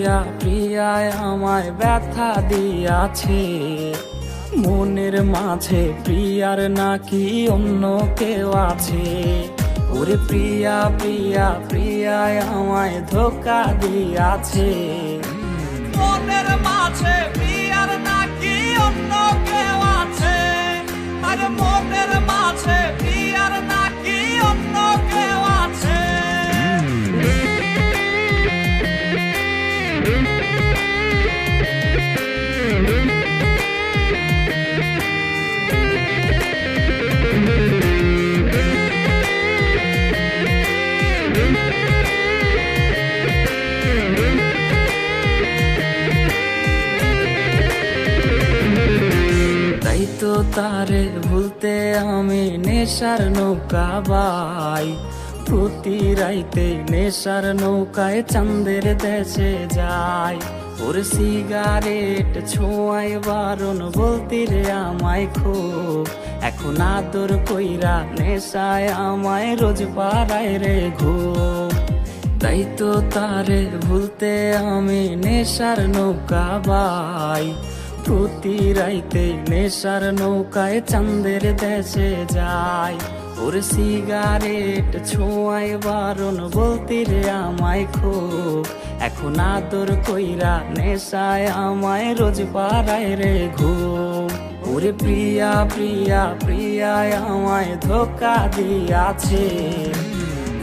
প্রিয়া প্রিয়ায় আমায় ব্যথা দিয়াছে, মনের মাঝে প্রিয়ার নাকি অন্য কেউ আছে। ওরে প্রিয়া প্রিয়া প্রিয়ায় আমায় ধোঁকা দিয়াছে, মনের মাঝে প্রিয়ার নাকি অন্য কেউ আছে। আর মনের মাঝে প্রিয়ার নাকি অন্য কেউ আছে। তাই তো তারে ভুলতে আমি নেশার নৌকা বাই, প্রতি রাইতে নেশার নৌকায় চাঁদের দেশে যাই। ওর সিগারেট ছোঁয়ায় বারণ বলতি রে আমায় খুব, এখন আদর কইরা নেশায় আমায় রোজ পাড়ায় রে ঘুম। তাই তো তারে ভুলতে আমি নেশার নৌকা বাই, প্রতি রাইতে নেশার নৌকায় চাঁদের দেশে যাই। ওর সিগারেট ছোঁয়ায় বারণ বলতি রে আমায় খুব, এখন আদর কইরা নেশায় আমায় রোজ পাড়ায় রে ঘুম। ওরে প্রিয়া প্রিয়া প্রিয়ায় আমায় ধোঁকা দিয়াছে,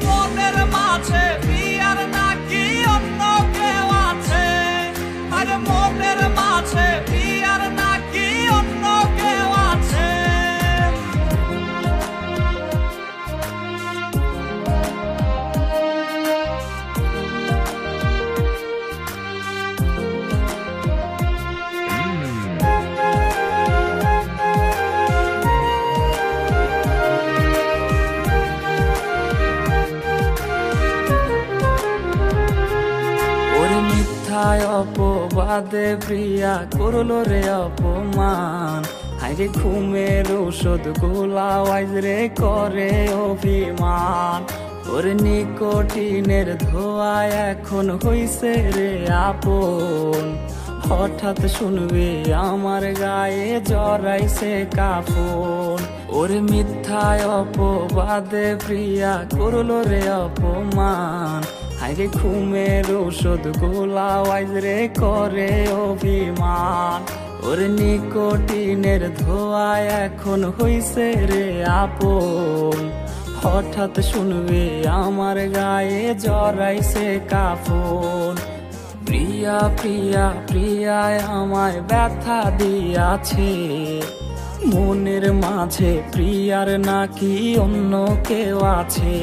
মনের মাঝে প্রিয়ার নাকি অন্য কেউ আছে। আর মনের মাঝে প্রিয়ার নাকি অন্য কেউ আছে। ওরে মিথ্যায় অপবাদে প্রিয়া করলো রে অপমান, হাইরে ঘুমের ঔষধ গোলা ওয়াইজ রে করে অভিমান। ওরে নিকোটিনের ধোঁয়ায় এখন হইছে রে আপন, হঠাৎ শুনবে আমার গায়ে জড়াইছে কাফন। ওরে মিথ্যায় অপবাদে প্রিয়া করলো রে অপমান, হাইরে ঘুমের ঔষধ গোলা ওয়াইজ রে করে অভিমান। ওরে নিকোটিনের ধোঁয়ায় এখন হইছে রে আপন, হঠাৎ শুনবে আমার গায়ে জড়াইছে কাফন। প্রিয়া প্রিয়া প্রিয়ায় আমায় ব্যথা দিয়াছে, মনের মাঝে প্রিয়ার নাকি অন্য কেউ আছে।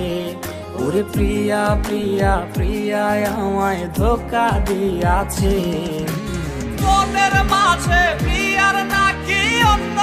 ওরে প্রিয়া প্রিয়া প্রিয়ায় আমায় ধোঁকা দিয়াছে, মনের মাঝে প্রিয়ার নাকি অন্য